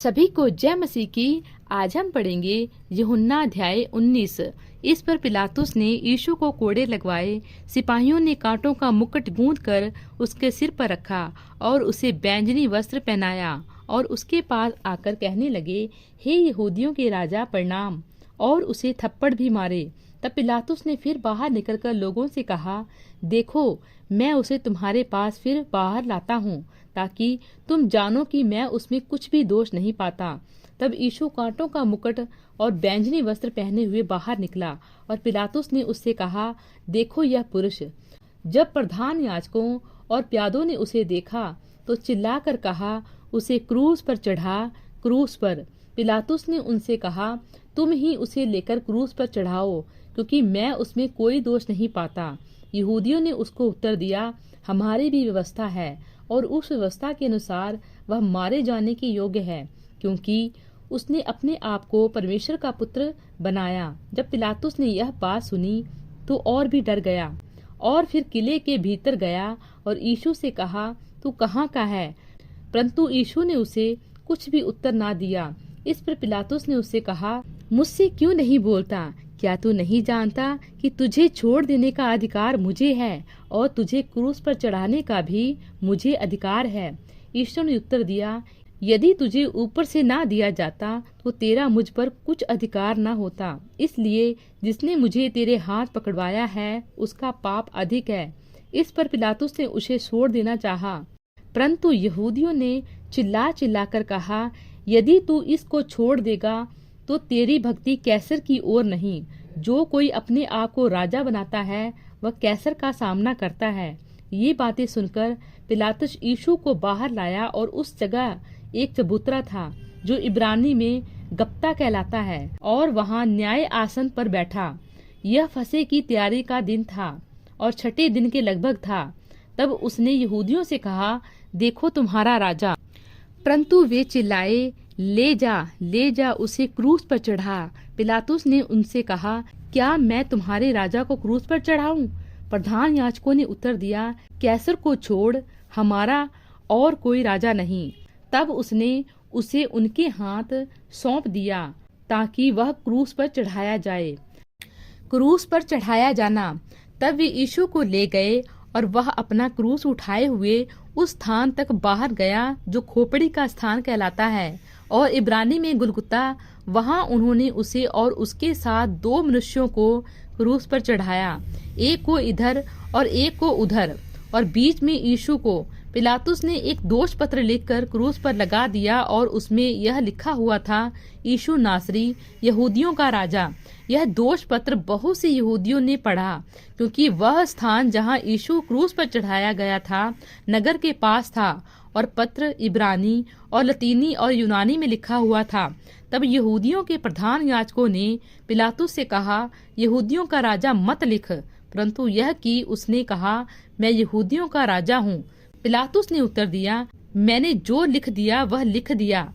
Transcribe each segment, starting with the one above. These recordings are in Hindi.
सभी को जय मसीह की। आज हम पढ़ेंगे यूहन्ना अध्याय 19। इस पर पिलातुस ने यीशु को कोड़े लगवाए। सिपाहियों ने कांटों का मुकुट गूंथ कर उसके सिर पर रखा और उसे बैंजनी वस्त्र पहनाया और उसके पास आकर कहने लगे, हे यहूदियों के राजा प्रणाम, और उसे थप्पड़ भी मारे। तब पिलातुस ने फिर बाहर निकलकर लोगों से कहा, देखो, मैं उसे तुम्हारे पास फिर बाहर लाता हूँ, ताकि तुम जानो कि मैं उसमें कुछ भी दोष नहीं पाता। तब यीशु कांटों का मुकुट और बैंजनी वस्त्र पहने हुए बाहर निकला और पिलातुस ने उससे कहा, देखो यह पुरुष। जब प्रधान याजकों और प्यादों ने उसे देखा तो चिल्लाकर कहा, उसे क्रूस पर चढ़ा, क्रूस पर। पिलातुस ने उनसे कहा, तुम ही उसे लेकर क्रूस पर चढ़ाओ, क्योंकि मैं उसमें कोई दोष नहीं पाता। यहूदियों ने उसको उत्तर दिया, हमारी भी व्यवस्था है और उस व्यवस्था के अनुसार वह मारे जाने के योग्य है, क्योंकि उसने अपने आप को परमेश्वर का पुत्र बनाया। जब पिलातुस ने यह बात सुनी तो और भी डर गया और फिर किले के भीतर गया और यीशु से कहा, तू कहाँ का है? परंतु यीशु ने उसे कुछ भी उत्तर ना दिया। इस पर पिलातुस ने उससे कहा, मुझसे क्यों नहीं बोलता? क्या तू नहीं जानता कि तुझे छोड़ देने का अधिकार मुझे है और तुझे क्रूस पर चढ़ाने का भी मुझे अधिकार है? यीशु ने उत्तर दिया, यदि तुझे ऊपर से ना दिया जाता तो तेरा मुझ पर कुछ अधिकार ना होता। इसलिए जिसने मुझे तेरे हाथ पकड़वाया है उसका पाप अधिक है। इस पर पिलातुस ने उसे छोड़ देना चाहा, परंतु यहूदियों ने चिल्ला चिल्ला कर कहा, यदि तू इसको छोड़ देगा तो तेरी भक्ति कैसर की ओर नहीं। जो कोई अपने आप को राजा बनाता है वह कैसर का सामना करता है। ये बातें सुनकर पिलातुस यीशु को बाहर लाया और उस जगह एक चबूतरा था जो इब्रानी में गब्ता कहलाता है, और वहाँ न्याय आसन पर बैठा। यह फसह की तैयारी का दिन था और छठे दिन के लगभग था। तब उसने यहूदियों से कहा, देखो तुम्हारा राजा। परंतु वे चिल्लाए, ले जा, उसे क्रूस पर चढ़ा। पिलातुस ने उनसे कहा, क्या मैं तुम्हारे राजा को क्रूस पर चढ़ाऊं? प्रधान याजकों ने उत्तर दिया, कैसर को छोड़, हमारा और कोई राजा नहीं। तब उसने उसे उनके हाथ सौंप दिया ताकि वह क्रूस पर चढ़ाया जाए। क्रूस पर चढ़ाया जाना। तब वे यीशु को ले गए और वह अपना क्रूस उठाए हुए उस स्थान तक बाहर गया जो खोपड़ी का स्थान कहलाता है, और इब्रानी में गुलगुता। वहां उन्होंने उसे और उसके साथ दो मनुष्यों को क्रूस पर चढ़ाया, एक को इधर और एक को उधर, और बीच में यीशु को। पिलातुस ने एक दोष पत्र लिखकर क्रूस पर लगा दिया और उसमें यह लिखा हुआ था, यीशु नासरी, यहूदियों का राजा। यह दोष पत्र बहुत से यहूदियों ने पढ़ा, क्योंकि वह स्थान जहां यीशु क्रूस पर चढ़ाया गया था नगर के पास था, और पत्र इब्रानी और लतीनी और यूनानी में लिखा हुआ था। तब यहूदियों के प्रधान याजकों ने पिलातुस से कहा, यहूदियों का राजा मत लिख, परंतु यह कि उसने कहा, मैं यहूदियों का राजा हूँ। पिलातुस ने उत्तर दिया, मैंने जो लिख दिया वह लिख दिया।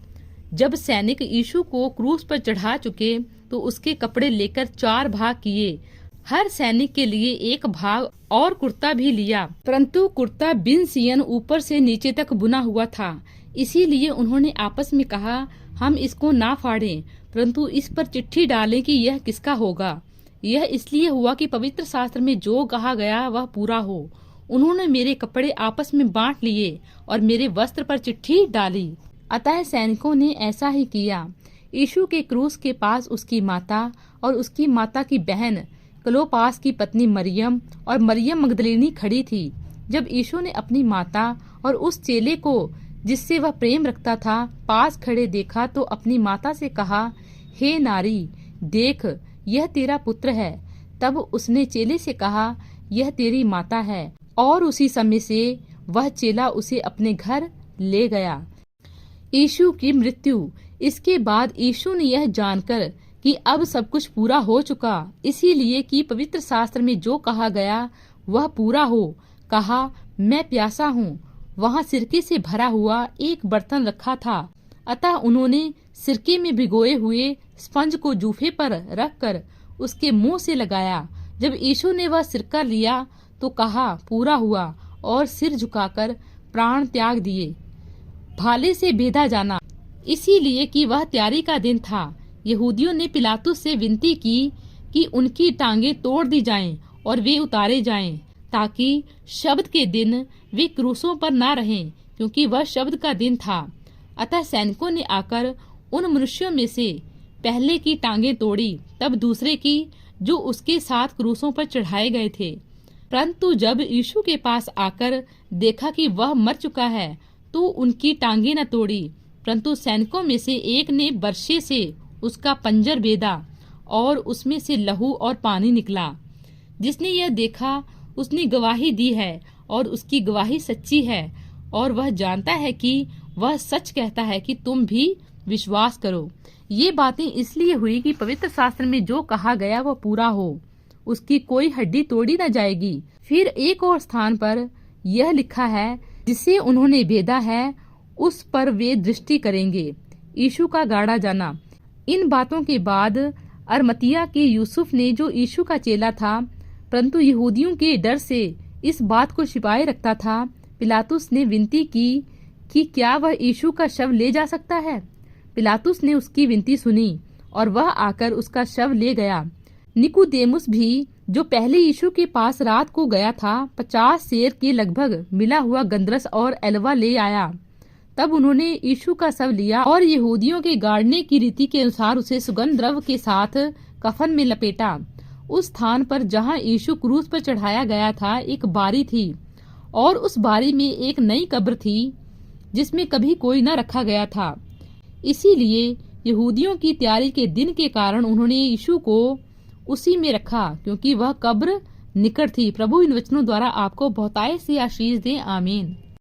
जब सैनिक यीशु को क्रूस पर चढ़ा चुके तो उसके कपड़े लेकर 4 भाग किए, हर सैनिक के लिए एक भाग, और कुर्ता भी लिया, परंतु कुर्ता बिन सियन ऊपर से नीचे तक बुना हुआ था। इसीलिए उन्होंने आपस में कहा, हम इसको ना फाड़ें, परंतु इस पर चिट्ठी डालें कि यह किसका होगा। यह इसलिए हुआ कि पवित्र शास्त्र में जो कहा गया वह पूरा हो। उन्होंने मेरे कपड़े आपस में बांट लिए और मेरे वस्त्र पर चिट्ठी डाली। अतः सैनिकों ने ऐसा ही किया। यीशु के क्रूस के पास उसकी माता और उसकी माता की बहन क्लोपास की पत्नी मरियम और मरियम मगदलीनी खड़ी थी। जब यीशु ने अपनी माता और उस चेले को जिससे वह प्रेम रखता था पास खड़े देखा तो अपनी माता से कहा, हे नारी, देख, यह तेरा पुत्र है। तब उसने चेले से कहा, यह तेरी माता है, और उसी समय से वह चेला उसे अपने घर ले गया। यीशु की मृत्यु। इसके बाद यीशु ने यह जानकर कि अब सब कुछ पूरा हो चुका, इसीलिए कि पवित्र शास्त्र में जो कहा गया वह पूरा हो, कहा, मैं प्यासा हूँ। वहाँ सिरके से भरा हुआ एक बर्तन रखा था, अतः उन्होंने सिरके में भिगोए हुए स्पंज को जूफे पर रखकर उसके मुंह से लगाया। जब यीशु ने वह सिरका लिया तो कहा, पूरा हुआ, और सिर झुकाकर प्राण त्याग दिए। भाले से बेधा जाना। इसीलिए कि वह तैयारी का दिन था। यहूदियों ने पिलातुस से विनती की कि उनकी टांगें तोड़ दी जाएं और वे उतारे जाएं, ताकि शब्द के दिन वे क्रूसों पर ना रहें, क्योंकि वह शब्द का दिन था। अतः सैनिकों ने आकर उन मनुष्यों में से पहले की टांगें तोड़ी, तब दूसरे की जो उसके साथ क्रूसों पर चढ़ाए गए थे। परंतु जब यीशु के पास आकर देखा कि वह मर चुका है, तो उनकी टांगें न तोड़ी, परंतु सैनिकों में से एक ने बर्छे से उसका पंजर बेधा और उसमें से लहू और पानी निकला। जिसने यह देखा उसने गवाही दी है और उसकी गवाही सच्ची है, और वह जानता है कि वह सच कहता है कि तुम भी विश्वास करो। ये बातें इसलिए हुई कि पवित्र शास्त्र में जो कहा गया वह पूरा हो, उसकी कोई हड्डी तोड़ी न जाएगी। फिर एक और स्थान पर यह लिखा है, जिसे उन्होंने भेदा है उस पर वे दृष्टि करेंगे। यीशु का गाड़ा जाना। इन बातों के बाद अरमतिया के यूसुफ ने, जो यीशु का चेला था परंतु यहूदियों के डर से इस बात को छिपाए रखता था, पिलातुस ने विनती की कि क्या वह यीशु का शव ले जा सकता है। पिलातुस ने उसकी विनती सुनी और वह आकर उसका शव ले गया। निकुदेमुस भी, जो पहले यीशु के पास रात को गया था, 50 सेर के लगभग मिला हुआ गंधरस और एलवा ले आया। तब उन्होंने यीशु का शव लिया और यहूदियों के गाड़ने की रीति के अनुसार उसे सुगंध द्रव्य के साथ कफन में लपेटा। उस स्थान पर जहाँ यीशु क्रूस पर चढ़ाया गया था एक बारी थी, और उस बारी में एक नई कब्र थी जिसमें कभी कोई न रखा गया था। इसीलिए यहूदियों की तैयारी के दिन के कारण उन्होंने यीशु को उसी में रखा, क्योंकि वह कब्र निकट थी। प्रभु इन वचनों द्वारा आपको बहुतायत से आशीष दे। आमीन।